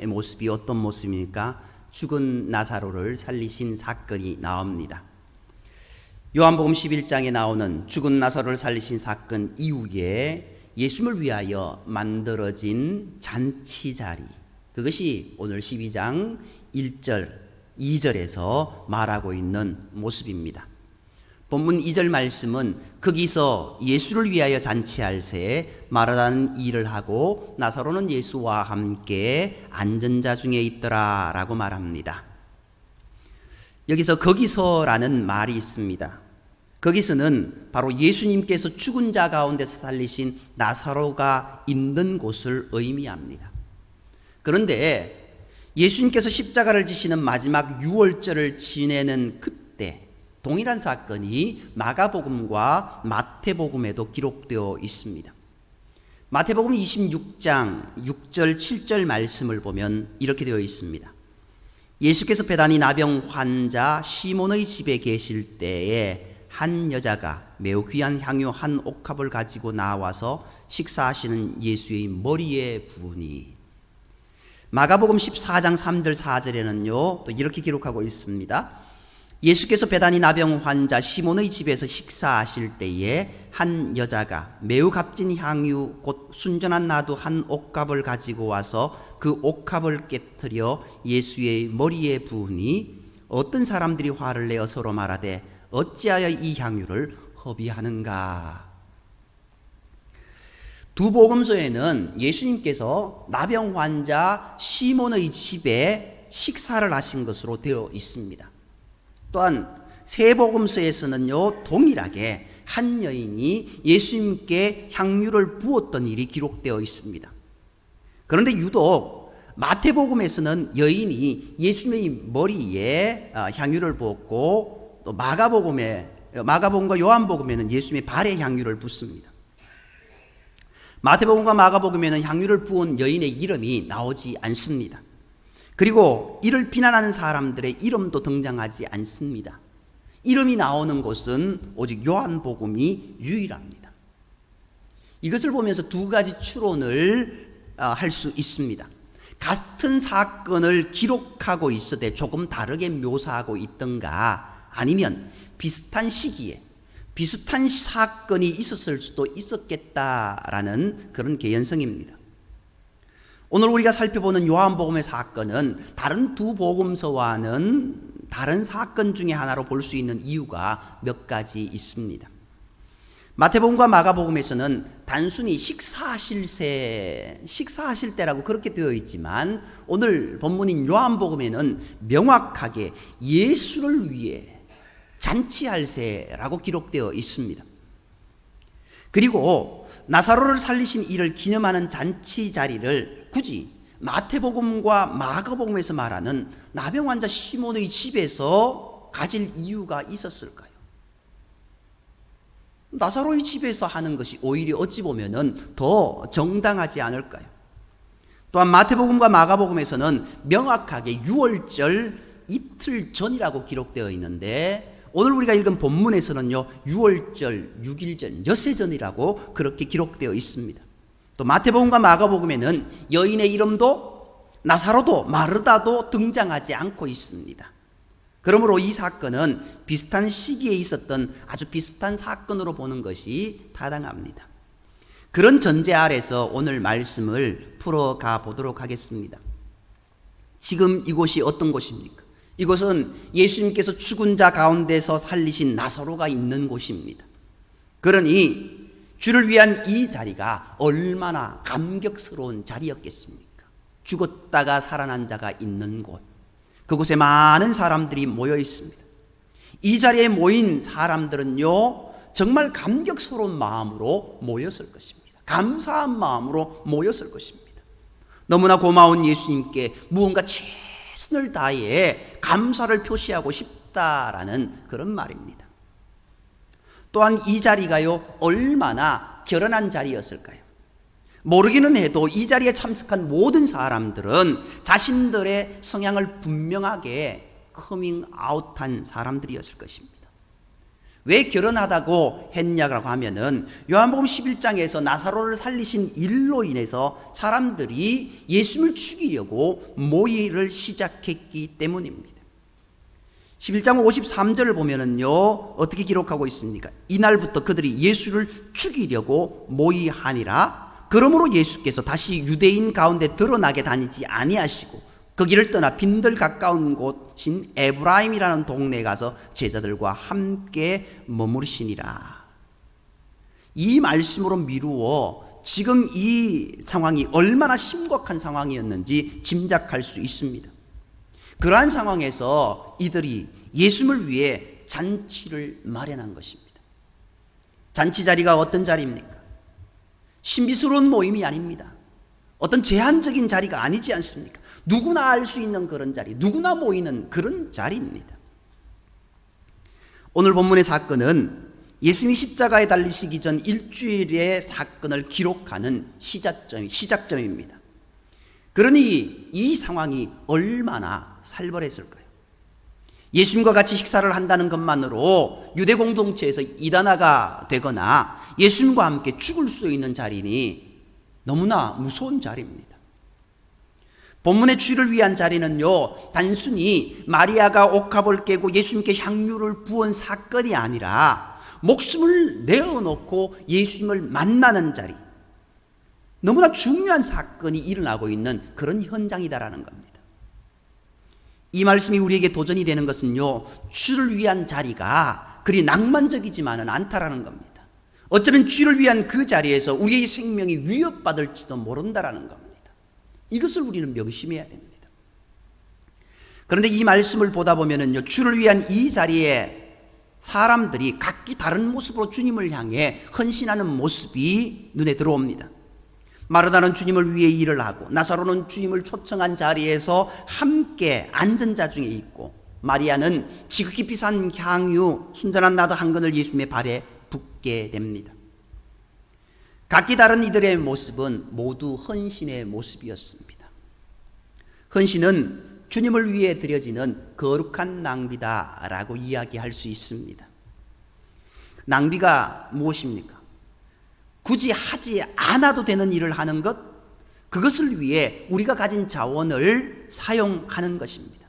모습이 어떤 모습입니까? 죽은 나사로를 살리신 사건이 나옵니다. 요한복음 11장에 나오는 죽은 나사로를 살리신 사건 이후에 예수님을 위하여 만들어진 잔치자리, 그것이 오늘 12장 1절, 2절에서 말하고 있는 모습입니다. 본문 2절 말씀은 거기서 예수를 위하여 잔치할 새 마르다는 일을 하고 나사로는 예수와 함께 앉은 자 중에 있더라 라고 말합니다. 여기서 거기서라는 말이 있습니다. 거기서는 바로 예수님께서 죽은 자 가운데서 살리신 나사로가 있는 곳을 의미합니다. 그런데 예수님께서 십자가를 지시는 마지막 유월절을 지내는 그때 동일한 사건이 마가복음과 마태복음에도 기록되어 있습니다. 마태복음 26장 6절 7절 말씀을 보면 이렇게 되어 있습니다. 예수께서 배단위 나병 환자 시몬의 집에 계실 때에 한 여자가 매우 귀한 향유 한 옥합을 가지고 나와서 식사하시는 예수의 머리에 부으니. 마가복음 14장 3절 4절에는요 또 이렇게 기록하고 있습니다. 예수께서 배단위 나병 환자 시몬의 집에서 식사하실 때에 한 여자가 매우 값진 향유 곧 순전한 나두 한 옥합을 가지고 와서 그 옥합을 깨뜨려 예수의 머리에 부으니 어떤 사람들이 화를 내어 서로 말하되 어찌하여 이 향유를 허비하는가. 두 복음서에는 예수님께서 나병 환자 시몬의 집에 식사를 하신 것으로 되어 있습니다. 또한 세 복음서에서는요 동일하게 한 여인이 예수님께 향유를 부었던 일이 기록되어 있습니다. 그런데 유독 마태복음에서는 여인이 예수님의 머리에 향유를 부었고 또 마가복음과 요한복음에는 예수님의 발에 향유를 붓습니다. 마태복음과 마가복음에는 향유를 부은 여인의 이름이 나오지 않습니다. 그리고 이를 비난하는 사람들의 이름도 등장하지 않습니다. 이름이 나오는 곳은 오직 요한복음이 유일합니다. 이것을 보면서 두 가지 추론을 할 수 있습니다. 같은 사건을 기록하고 있어도 조금 다르게 묘사하고 있던가, 아니면 비슷한 시기에 비슷한 사건이 있었을 수도 있었겠다라는 그런 개연성입니다. 오늘 우리가 살펴보는 요한복음의 사건은 다른 두 복음서와는 다른 사건 중에 하나로 볼 수 있는 이유가 몇 가지 있습니다. 마태복음과 마가복음에서는 단순히 식사하실 때라고 그렇게 되어 있지만 오늘 본문인 요한복음에는 명확하게 예수를 위해 잔치할 새라고 기록되어 있습니다. 그리고 나사로를 살리신 이를 기념하는 잔치 자리를 굳이 마태복음과 마가복음에서 말하는 나병 환자 시몬의 집에서 가질 이유가 있었을까요? 나사로의 집에서 하는 것이 오히려 어찌 보면은 더 정당하지 않을까요? 또한 마태복음과 마가복음에서는 명확하게 유월절 이틀 전이라고 기록되어 있는데 오늘 우리가 읽은 본문에서는요 6월절, 6일절, 엿새 전이라고 그렇게 기록되어 있습니다. 또 마태복음과 마가복음에는 여인의 이름도 나사로도 마르다도 등장하지 않고 있습니다. 그러므로 이 사건은 비슷한 시기에 있었던 아주 비슷한 사건으로 보는 것이 타당합니다. 그런 전제 아래서 오늘 말씀을 풀어가 보도록 하겠습니다. 지금 이곳이 어떤 곳입니까? 이곳은 예수님께서 죽은 자 가운데서 살리신 나사로가 있는 곳입니다. 그러니 주를 위한 이 자리가 얼마나 감격스러운 자리였겠습니까? 죽었다가 살아난 자가 있는 곳, 그곳에 많은 사람들이 모여 있습니다. 이 자리에 모인 사람들은요 정말 감격스러운 마음으로 모였을 것입니다. 감사한 마음으로 모였을 것입니다. 너무나 고마운 예수님께 무언가 최선을 다해 감사를 표시하고 싶다라는 그런 말입니다. 또한 이 자리가요 얼마나 결연한 자리였을까요? 모르기는 해도 이 자리에 참석한 모든 사람들은 자신들의 성향을 분명하게 커밍아웃한 사람들이었을 것입니다. 왜 결혼하다고 했냐고 하면은 요한복음 11장에서 나사로를 살리신 일로 인해서 사람들이 예수님을 죽이려고 모의를 시작했기 때문입니다. 11장 53절을 보면은요, 어떻게 기록하고 있습니까? 이날부터 그들이 예수를 죽이려고 모의하니라. 그러므로 예수께서 다시 유대인 가운데 드러나게 다니지 아니하시고 그 길을 떠나 빈들 가까운 곳인 에브라임이라는 동네에 가서 제자들과 함께 머무르시니라. 이 말씀으로 미루어 지금 이 상황이 얼마나 심각한 상황이었는지 짐작할 수 있습니다. 그러한 상황에서 이들이 예수님을 위해 잔치를 마련한 것입니다. 잔치 자리가 어떤 자리입니까? 신비스러운 모임이 아닙니다. 어떤 제한적인 자리가 아니지 않습니까? 누구나 알 수 있는 그런 자리, 누구나 모이는 그런 자리입니다. 오늘 본문의 사건은 예수님이 십자가에 달리시기 전 일주일의 사건을 기록하는 시작점입니다. 그러니 이 상황이 얼마나 살벌했을까요? 예수님과 같이 식사를 한다는 것만으로 유대 공동체에서 이단화가 되거나 예수님과 함께 죽을 수 있는 자리니 너무나 무서운 자리입니다. 본문의 주의를 위한 자리는요, 단순히 마리아가 옥합을 깨고 예수님께 향유를 부은 사건이 아니라 목숨을 내어놓고 예수님을 만나는 자리, 너무나 중요한 사건이 일어나고 있는 그런 현장이다라는 겁니다. 이 말씀이 우리에게 도전이 되는 것은요, 주를 위한 자리가 그리 낭만적이지만은 않다라는 겁니다. 어쩌면 주를 위한 그 자리에서 우리의 생명이 위협받을지도 모른다라는 겁니다. 이것을 우리는 명심해야 됩니다. 그런데 이 말씀을 보다 보면은요, 주를 위한 이 자리에 사람들이 각기 다른 모습으로 주님을 향해 헌신하는 모습이 눈에 들어옵니다. 마르다는 주님을 위해 일을 하고 나사로는 주님을 초청한 자리에서 함께 앉은 자 중에 있고 마리아는 지극히 비싼 향유 순전한 나도 한 근을 예수님의 발에 붓게 됩니다. 각기 다른 이들의 모습은 모두 헌신의 모습이었습니다. 헌신은 주님을 위해 드려지는 거룩한 낭비다라고 이야기할 수 있습니다. 낭비가 무엇입니까? 굳이 하지 않아도 되는 일을 하는 것, 그것을 위해 우리가 가진 자원을 사용하는 것입니다.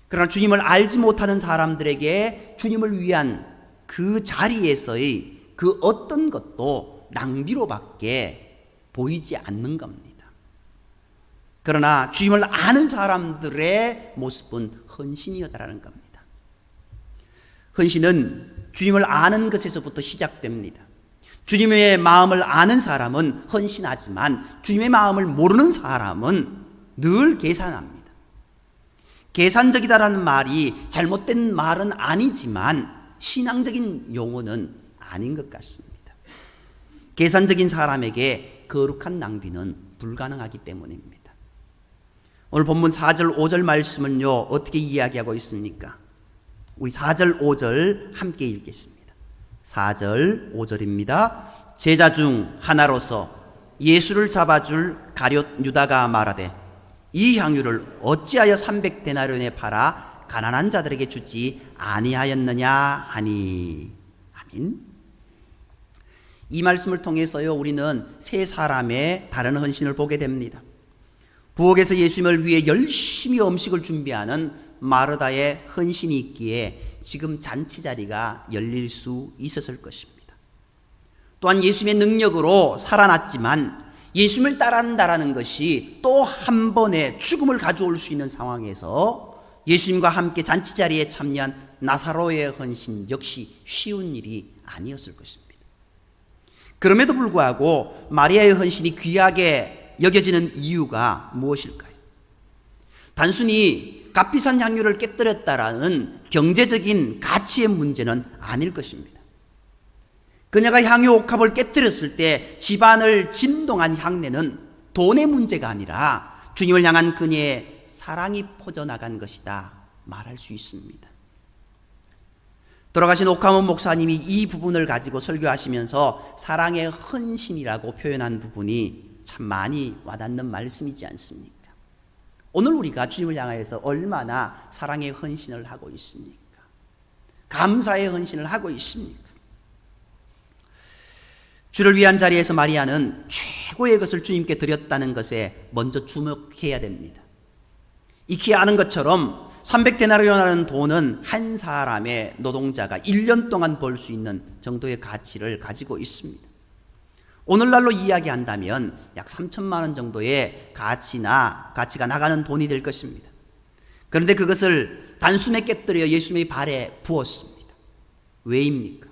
그러나 주님을 알지 못하는 사람들에게 주님을 위한 그 자리에서의 그 어떤 것도 낭비로밖에 보이지 않는 겁니다. 그러나 주님을 아는 사람들의 모습은 헌신이었다라는 겁니다. 헌신은 주님을 아는 것에서부터 시작됩니다. 주님의 마음을 아는 사람은 헌신하지만 주님의 마음을 모르는 사람은 늘 계산합니다. 계산적이다라는 말이 잘못된 말은 아니지만 신앙적인 용어는 아닌 것 같습니다. 계산적인 사람에게 거룩한 낭비는 불가능하기 때문입니다. 오늘 본문 4절 5절 말씀은요, 어떻게 이야기하고 있습니까? 우리 4절 5절 함께 읽겠습니다. 4절 5절입니다. 제자 중 하나로서 예수를 잡아줄 가룟 유다가 말하되 이 향유를 어찌하여 300데나리온에 팔아 가난한 자들에게 주지 아니하였느냐 하니. 아멘. 이 말씀을 통해서요, 우리는 세 사람의 다른 헌신을 보게 됩니다. 부엌에서 예수님을 위해 열심히 음식을 준비하는 마르다의 헌신이 있기에 지금 잔치 자리가 열릴 수 있었을 것입니다. 또한 예수님의 능력으로 살아났지만 예수님을 따른다라는 것이 또 한 번의 죽음을 가져올 수 있는 상황에서 예수님과 함께 잔치 자리에 참여한 나사로의 헌신 역시 쉬운 일이 아니었을 것입니다. 그럼에도 불구하고 마리아의 헌신이 귀하게 여겨지는 이유가 무엇일까요? 단순히 값비싼 향유를 깨뜨렸다라는 경제적인 가치의 문제는 아닐 것입니다. 그녀가 향유 옥합을 깨뜨렸을 때 집안을 진동한 향내는 돈의 문제가 아니라 주님을 향한 그녀의 사랑이 퍼져나간 것이다 말할 수 있습니다. 돌아가신 오카몬 목사님이 이 부분을 가지고 설교하시면서 사랑의 헌신이라고 표현한 부분이 참 많이 와닿는 말씀이지 않습니까? 오늘 우리가 주님을 향하여서 얼마나 사랑의 헌신을 하고 있습니까? 감사의 헌신을 하고 있습니까? 주를 위한 자리에서 마리아는 최고의 것을 주님께 드렸다는 것에 먼저 주목해야 됩니다. 익히 아는 것처럼 300데나리온이라는 돈은 한 사람의 노동자가 1년 동안 벌 수 있는 정도의 가치를 가지고 있습니다. 오늘날로 이야기한다면 약 3천만 원 정도의 가치가 나가는 돈이 될 것입니다. 그런데 그것을 단숨에 깨뜨려 예수님의 발에 부었습니다. 왜입니까?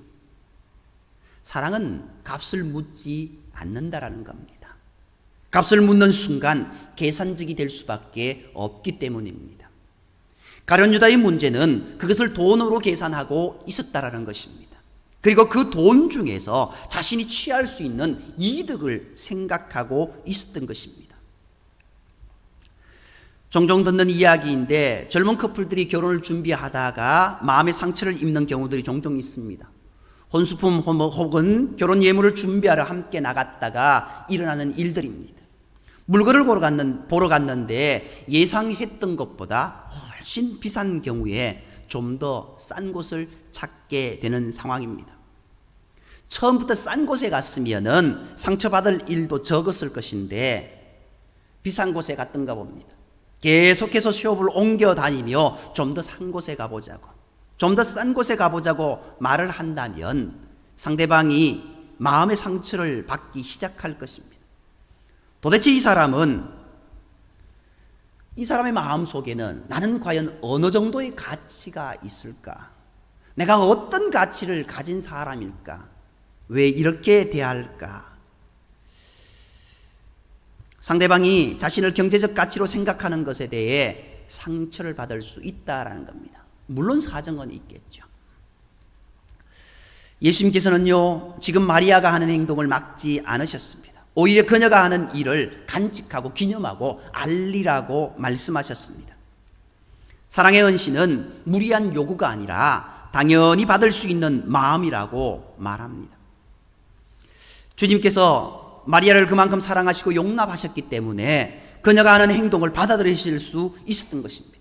사랑은 값을 묻지 않는다라는 겁니다. 값을 묻는 순간 계산적이 될 수밖에 없기 때문입니다. 가룟 유다의 문제는 그것을 돈으로 계산하고 있었다라는 것입니다. 그리고 그 돈 중에서 자신이 취할 수 있는 이득을 생각하고 있었던 것입니다. 종종 듣는 이야기인데 젊은 커플들이 결혼을 준비하다가 마음의 상처를 입는 경우들이 종종 있습니다. 혼수품 혹은 결혼 예물을 준비하러 함께 나갔다가 일어나는 일들입니다. 물건을 보러 갔는데 예상했던 것보다 훨씬 비싼 경우에 좀 더 싼 곳을 찾게 되는 상황입니다. 처음부터 싼 곳에 갔으면은 상처받을 일도 적었을 것인데 비싼 곳에 갔던가 봅니다. 계속해서 숍을 옮겨 다니며 좀 더 싼 곳에 가보자고, 좀 더 싼 곳에 가보자고 말을 한다면 상대방이 마음의 상처를 받기 시작할 것입니다. 도대체 이 사람의 마음 속에는 나는 과연 어느 정도의 가치가 있을까? 내가 어떤 가치를 가진 사람일까? 왜 이렇게 대할까? 상대방이 자신을 경제적 가치로 생각하는 것에 대해 상처를 받을 수 있다라는 겁니다. 물론 사정은 있겠죠. 예수님께서는요, 지금 마리아가 하는 행동을 막지 않으셨습니다. 오히려 그녀가 하는 일을 간직하고 기념하고 알리라고 말씀하셨습니다. 사랑의 헌신은 무리한 요구가 아니라 당연히 받을 수 있는 마음이라고 말합니다. 주님께서 마리아를 그만큼 사랑하시고 용납하셨기 때문에 그녀가 하는 행동을 받아들이실 수 있었던 것입니다.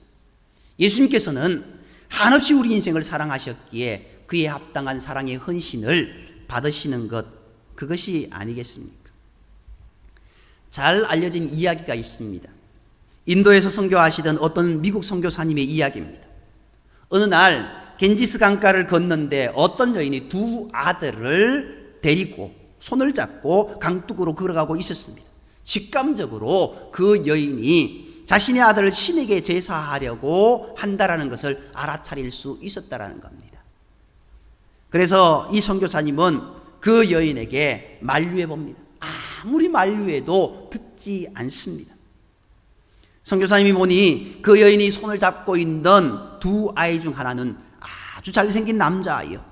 예수님께서는 한없이 우리 인생을 사랑하셨기에 그에 합당한 사랑의 헌신을 받으시는 것, 그것이 아니겠습니까? 잘 알려진 이야기가 있습니다. 인도에서 선교하시던 어떤 미국 선교사님의 이야기입니다. 어느 날 겐지스 강가를 걷는데 어떤 여인이 두 아들을 데리고 손을 잡고 강둑으로 걸어가고 있었습니다. 직감적으로 그 여인이 자신의 아들을 신에게 제사하려고 한다라는 것을 알아차릴 수 있었다라는 겁니다. 그래서 이 선교사님은 그 여인에게 만류해 봅니다. 아무리 만류해도 듣지 않습니다. 선교사님이 보니 그 여인이 손을 잡고 있는 두 아이 중 하나는 아주 잘생긴 남자아이였고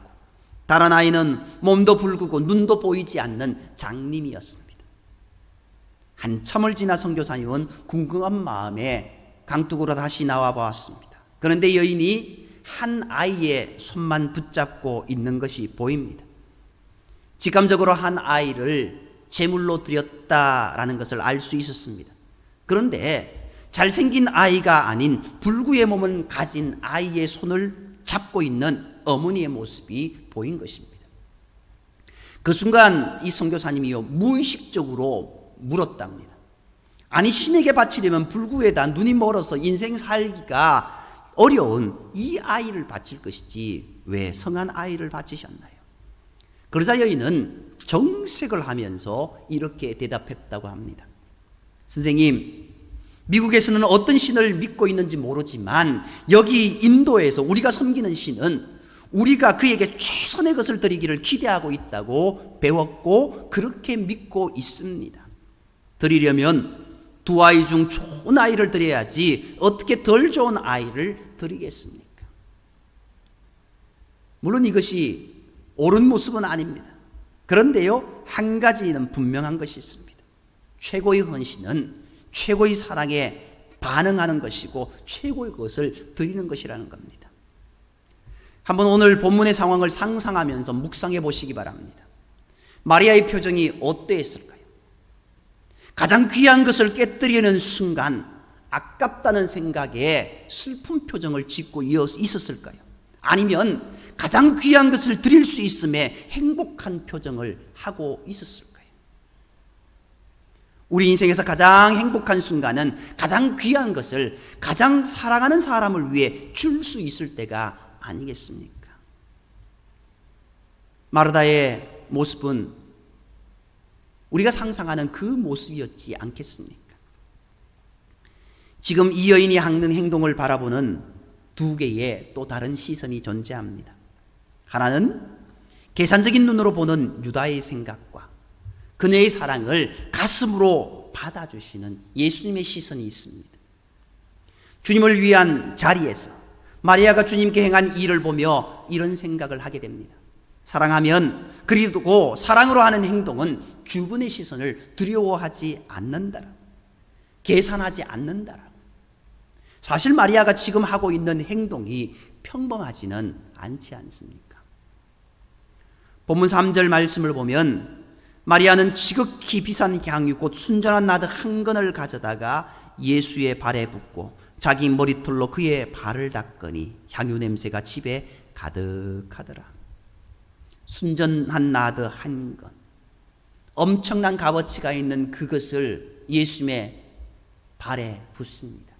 다른 아이는 몸도 붉고 눈도 보이지 않는 장님이었습니다. 한참을 지나 선교사님은 궁금한 마음에 강둑으로 다시 나와 보았습니다. 그런데 여인이 한 아이의 손만 붙잡고 있는 것이 보입니다. 직감적으로 한 아이를 제물로 드렸다라는 것을 알 수 있었습니다. 그런데 잘생긴 아이가 아닌 불구의 몸을 가진 아이의 손을 잡고 있는 어머니의 모습이 보인 것입니다. 그 순간 이 선교사님이요, 무의식적으로 물었답니다. 아니, 신에게 바치려면 불구에다 눈이 멀어서 인생 살기가 어려운 이 아이를 바칠 것이지 왜 성한 아이를 바치셨나요? 그러자 여인은 정색을 하면서 이렇게 대답했다고 합니다. 선생님, 미국에서는 어떤 신을 믿고 있는지 모르지만 여기 인도에서 우리가 섬기는 신은 우리가 그에게 최선의 것을 드리기를 기대하고 있다고 배웠고 그렇게 믿고 있습니다. 드리려면 두 아이 중 좋은 아이를 드려야지 어떻게 덜 좋은 아이를 드리겠습니까? 물론 이것이 옳은 모습은 아닙니다. 그런데요, 한 가지는 분명한 것이 있습니다. 최고의 헌신은 최고의 사랑에 반응하는 것이고 최고의 것을 드리는 것이라는 겁니다. 한번 오늘 본문의 상황을 상상하면서 묵상해 보시기 바랍니다. 마리아의 표정이 어떠했을까요? 가장 귀한 것을 깨뜨리는 순간 아깝다는 생각에 슬픈 표정을 짓고 있었을까요? 아니면 가장 귀한 것을 드릴 수 있음에 행복한 표정을 하고 있었을 거예요. 우리 인생에서 가장 행복한 순간은 가장 귀한 것을 가장 사랑하는 사람을 위해 줄 수 있을 때가 아니겠습니까? 마르다의 모습은 우리가 상상하는 그 모습이었지 않겠습니까? 지금 이 여인이 하는 행동을 바라보는 두 개의 또 다른 시선이 존재합니다. 하나는 계산적인 눈으로 보는 유다의 생각과 그녀의 사랑을 가슴으로 받아주시는 예수님의 시선이 있습니다. 주님을 위한 자리에서 마리아가 주님께 행한 일을 보며 이런 생각을 하게 됩니다. 사랑하면 그리고 사랑으로 하는 행동은 주변의 시선을 두려워하지 않는다라고, 계산하지 않는다라고. 사실 마리아가 지금 하고 있는 행동이 평범하지는 않지 않습니까? 본문 3절 말씀을 보면 마리아는 지극히 비싼 향유 곧 순전한 나드 한 건을 가져다가 예수의 발에 붓고 자기 머리털로 그의 발을 닦으니 향유 냄새가 집에 가득하더라. 순전한 나드 한 건, 엄청난 값어치가 있는 그것을 예수님의 발에 붓습니다.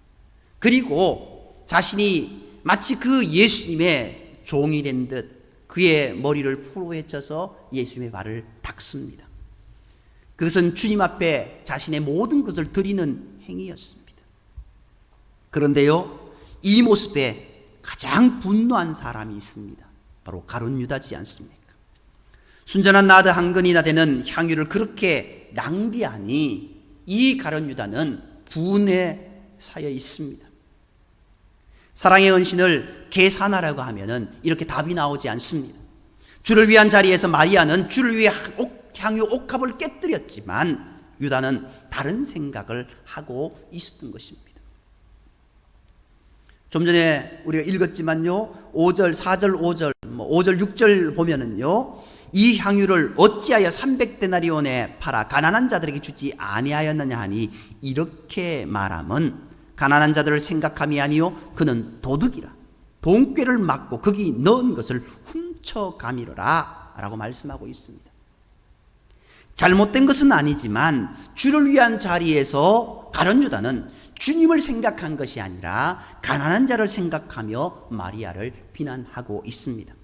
그리고 자신이 마치 그 예수님의 종이 된 듯 그의 머리를 풀어 헤쳐서 예수님의 발을 닦습니다. 그것은 주님 앞에 자신의 모든 것을 드리는 행위였습니다. 그런데요, 이 모습에 가장 분노한 사람이 있습니다. 바로 가룟 유다지 않습니까? 순전한 나드 한 근이나 되는 향유를 그렇게 낭비하니 이 가룟 유다는 분에 사여 있습니다. 사랑의 헌신을 계산하라고 하면은 이렇게 답이 나오지 않습니다. 주를 위한 자리에서 마리아는 주를 위해 향유 옥합을 깨뜨렸지만 유다는 다른 생각을 하고 있었던 것입니다. 좀 전에 우리가 읽었지만요, 5절, 4절, 5절, 5절, 6절 보면은요, 이 향유를 어찌하여 300데나리온에 팔아 가난한 자들에게 주지 아니하였느냐 하니 이렇게 말함은 가난한 자들을 생각함이 아니요 그는 도둑이라 돈꾀를 맞고 거기 넣은 것을 훔쳐가미르라 라고 말씀하고 있습니다. 잘못된 것은 아니지만 주를 위한 자리에서 가룟 유다는 주님을 생각한 것이 아니라 가난한 자를 생각하며 마리아를 비난하고 있습니다.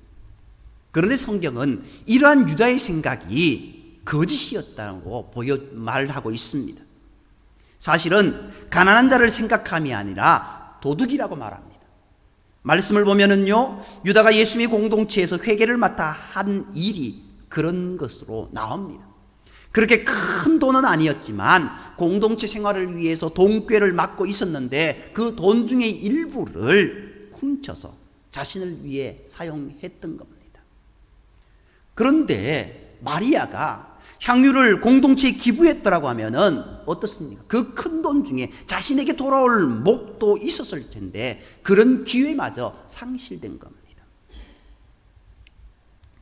그런데 성경은 이러한 유다의 생각이 거짓이었다고 말하고 있습니다. 사실은 가난한 자를 생각함이 아니라 도둑이라고 말합니다. 말씀을 보면은요, 유다가 예수님의 공동체에서 회계를 맡아 한 일이 그런 것으로 나옵니다. 그렇게 큰 돈은 아니었지만 공동체 생활을 위해서 돈꾀를 맡고 있었는데 그 돈 중의 일부를 훔쳐서 자신을 위해 사용했던 겁니다. 그런데 마리아가 향유를 공동체에 기부했더라고 하면은 어떻습니까? 그 큰 돈 중에 자신에게 돌아올 목도 있었을 텐데 그런 기회마저 상실된 겁니다.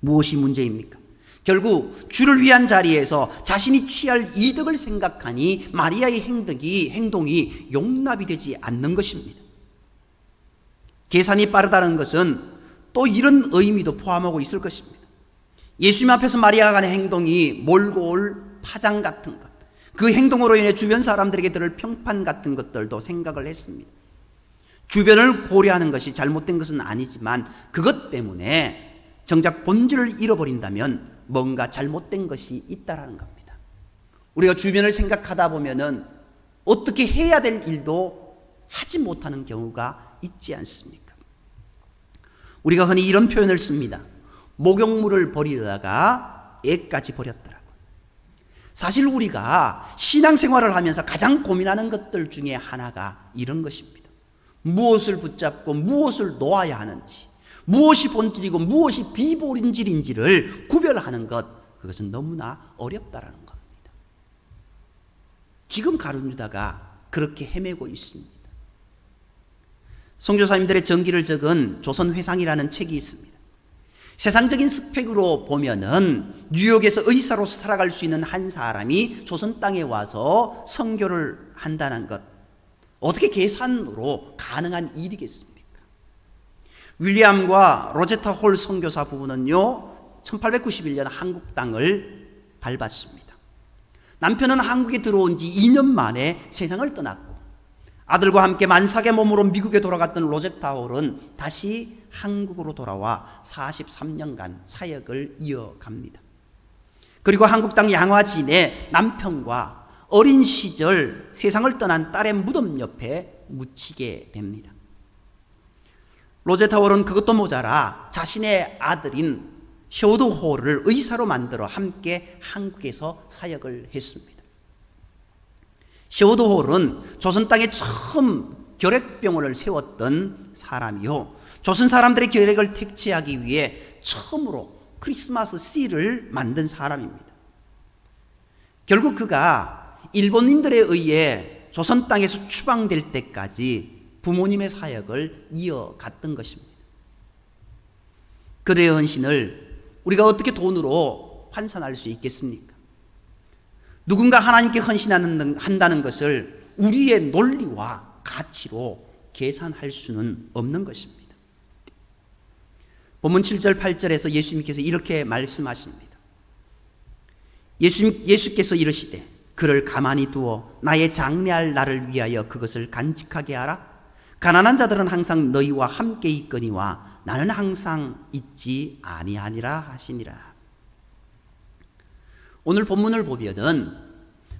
무엇이 문제입니까? 결국 주를 위한 자리에서 자신이 취할 이득을 생각하니 마리아의 행동이 용납이 되지 않는 것입니다. 계산이 빠르다는 것은 또 이런 의미도 포함하고 있을 것입니다. 예수님 앞에서 마리아가 하는 행동이 몰고 올 파장 같은 것, 그 행동으로 인해 주변 사람들에게 들을 평판 같은 것들도 생각을 했습니다. 주변을 고려하는 것이 잘못된 것은 아니지만 그것 때문에 정작 본질을 잃어버린다면 뭔가 잘못된 것이 있다라는 겁니다. 우리가 주변을 생각하다 보면은 어떻게 해야 될 일도 하지 못하는 경우가 있지 않습니까? 우리가 흔히 이런 표현을 씁니다. 목욕물을 버리다가 애까지 버렸더라고요. 사실 우리가 신앙생활을 하면서 가장 고민하는 것들 중에 하나가 이런 것입니다. 무엇을 붙잡고 무엇을 놓아야 하는지, 무엇이 본질이고 무엇이 비본질인지를 구별하는 것, 그것은 너무나 어렵다라는 겁니다. 지금 가룟 유다가 그렇게 헤매고 있습니다. 선교사님들의 전기를 적은 조선회상이라는 책이 있습니다. 세상적인 스펙으로 보면은 뉴욕에서 의사로서 살아갈 수 있는 한 사람이 조선 땅에 와서 선교를 한다는 것, 어떻게 계산으로 가능한 일이겠습니까? 윌리엄과 로제타 홀 선교사 부부는요 1891년 한국 땅을 밟았습니다. 남편은 한국에 들어온 지 2년 만에 세상을 떠났고 아들과 함께 만삭의 몸으로 미국에 돌아갔던 로제타 홀은 다시 한국으로 돌아와 43년간 사역을 이어갑니다. 그리고 한국 땅 양화진에 남편과 어린 시절 세상을 떠난 딸의 무덤 옆에 묻히게 됩니다. 로제타 홀은 그것도 모자라 자신의 아들인 쇼드 홀을 의사로 만들어 함께 한국에서 사역을 했습니다. 쇼드 홀은 조선 땅에 처음 결핵병원을 세웠던 사람이요, 조선 사람들의 결핵을 퇴치하기 위해 처음으로 크리스마스 씨를 만든 사람입니다. 결국 그가 일본인들에 의해 조선 땅에서 추방될 때까지 부모님의 사역을 이어갔던 것입니다. 그들의 헌신을 우리가 어떻게 돈으로 환산할 수 있겠습니까? 누군가 하나님께 헌신한다는 것을 우리의 논리와 가치로 계산할 수는 없는 것입니다. 본문 7절 8절에서 예수님께서 이렇게 말씀하십니다. 예수께서 이르시되 그를 가만히 두어 나의 장래할 날을 위하여 그것을 간직하게 하라. 가난한 자들은 항상 너희와 함께 있거니와 나는 항상 있지 아니하니라 하시니라. 오늘 본문을 보면은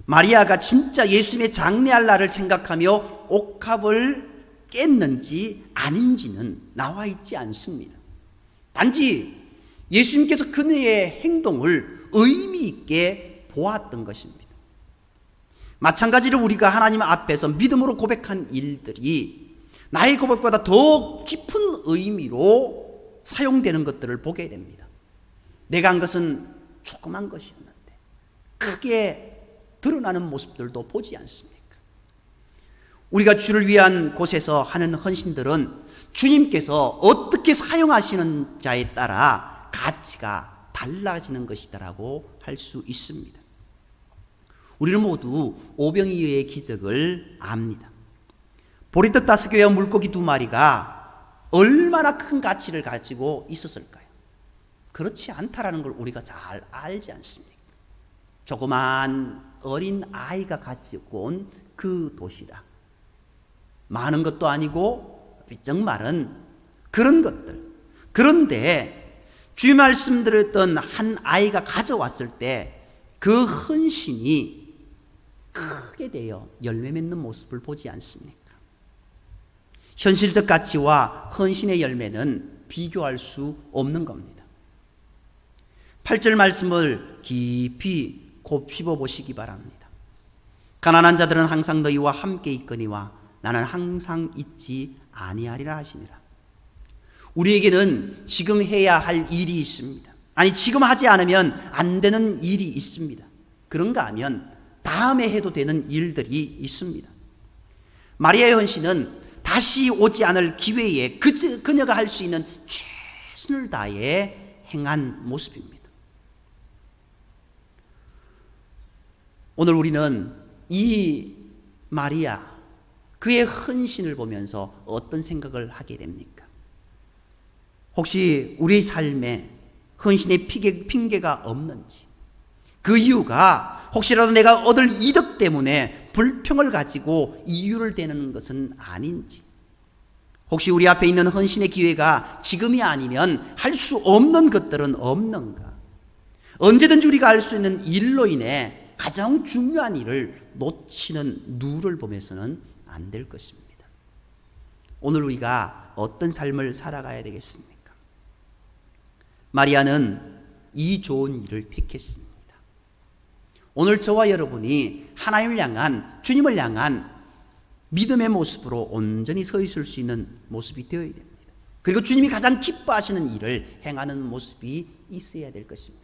마리아가 진짜 예수님의 장래할 날을 생각하며 옥합을 깼는지 아닌지는 나와 있지 않습니다. 단지 예수님께서 그녀의 행동을 의미 있게 보았던 것입니다. 마찬가지로 우리가 하나님 앞에서 믿음으로 고백한 일들이 나의 고백보다 더 깊은 의미로 사용되는 것들을 보게 됩니다. 내가 한 것은 조그만 것이었는데 크게 드러나는 모습들도 보지 않습니까? 우리가 주를 위한 곳에서 하는 헌신들은 주님께서 어떻게 사용하시는 자에 따라 가치가 달라지는 것이다라고 할 수 있습니다. 우리는 모두 오병이어의 기적을 압니다. 보리떡 5개와 물고기 2마리가 얼마나 큰 가치를 가지고 있었을까요? 그렇지 않다라는 걸 우리가 잘 알지 않습니까? 조그만 어린 아이가 가지고 온 그 도시락, 많은 것도 아니고 비쩍 마른 그런 것들. 그런데 주의 말씀드렸던 한 아이가 가져왔을 때 그 헌신이 크게 되어 열매 맺는 모습을 보지 않습니까? 현실적 가치와 헌신의 열매는 비교할 수 없는 겁니다. 8절 말씀을 깊이 곱씹어 보시기 바랍니다. 가난한 자들은 항상 너희와 함께 있거니와 나는 항상 있지 아니하리라 하시니라. 우리에게는 지금 해야 할 일이 있습니다. 아니, 지금 하지 않으면 안 되는 일이 있습니다. 그런가 하면 다음에 해도 되는 일들이 있습니다. 마리아의 헌신은 다시 오지 않을 기회에 그녀가 할 수 있는 최선을 다해 행한 모습입니다. 오늘 우리는 이 마리아, 그의 헌신을 보면서 어떤 생각을 하게 됩니까? 혹시 우리의 삶에 헌신의 핑계가 없는지, 그 이유가 혹시라도 내가 얻을 이득 때문에 불평을 가지고 이유를 대는 것은 아닌지, 혹시 우리 앞에 있는 헌신의 기회가 지금이 아니면 할 수 없는 것들은 없는가? 언제든지 우리가 할 수 있는 일로 인해 가장 중요한 일을 놓치는 누를 보면서는 안 될 것입니다. 오늘 우리가 어떤 삶을 살아가야 되겠습니까? 마리아는 이 좋은 일을 택했습니다. 오늘 저와 여러분이 하나님을 향한, 주님을 향한 믿음의 모습으로 온전히 서 있을 수 있는 모습이 되어야 됩니다. 그리고 주님이 가장 기뻐하시는 일을 행하는 모습이 있어야 될 것입니다.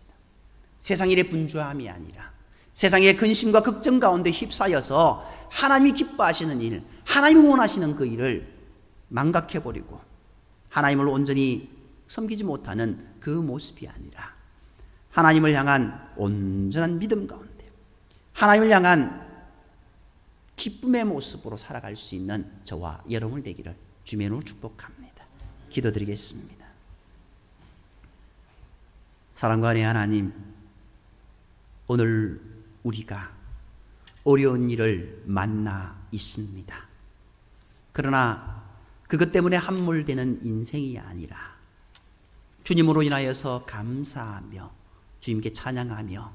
세상 일의 분주함이 아니라 세상의 근심과 걱정 가운데 휩싸여서 하나님이 기뻐하시는 일, 하나님이 원하시는 그 일을 망각해버리고 하나님을 온전히 섬기지 못하는 그 모습이 아니라 하나님을 향한 온전한 믿음 가운데 하나님을 향한 기쁨의 모습으로 살아갈 수 있는 저와 여러분이 되기를 주님으로 축복합니다. 기도드리겠습니다. 사랑과 은혜의 하나님, 오늘 우리가 어려운 일을 만나 있습니다. 그러나 그것 때문에 함몰되는 인생이 아니라 주님으로 인하여서 감사하며 주님께 찬양하며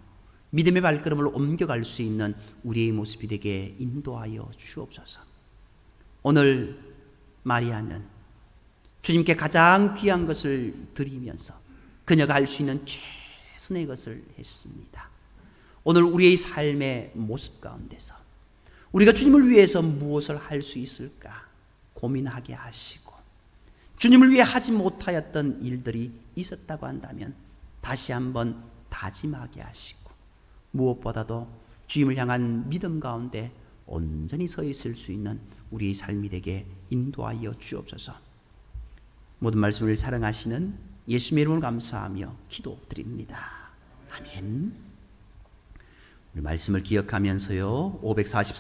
믿음의 발걸음을 옮겨갈 수 있는 우리의 모습이 되게 인도하여 주옵소서. 오늘 마리아는 주님께 가장 귀한 것을 드리면서 그녀가 할 수 있는 최선의 것을 했습니다. 오늘 우리의 삶의 모습 가운데서 우리가 주님을 위해서 무엇을 할 수 있을까 고민하게 하시고, 주님을 위해 하지 못하였던 일들이 있었다고 한다면 다시 한번 다짐하게 하시고, 무엇보다도 주님을 향한 믿음 가운데 온전히 서 있을 수 있는 우리의 삶이 되게 인도하여 주옵소서. 모든 말씀을 사랑하시는 예수님의 이름으로 감사하며 기도드립니다. 아멘. 우리 말씀을 기억하면서요, 544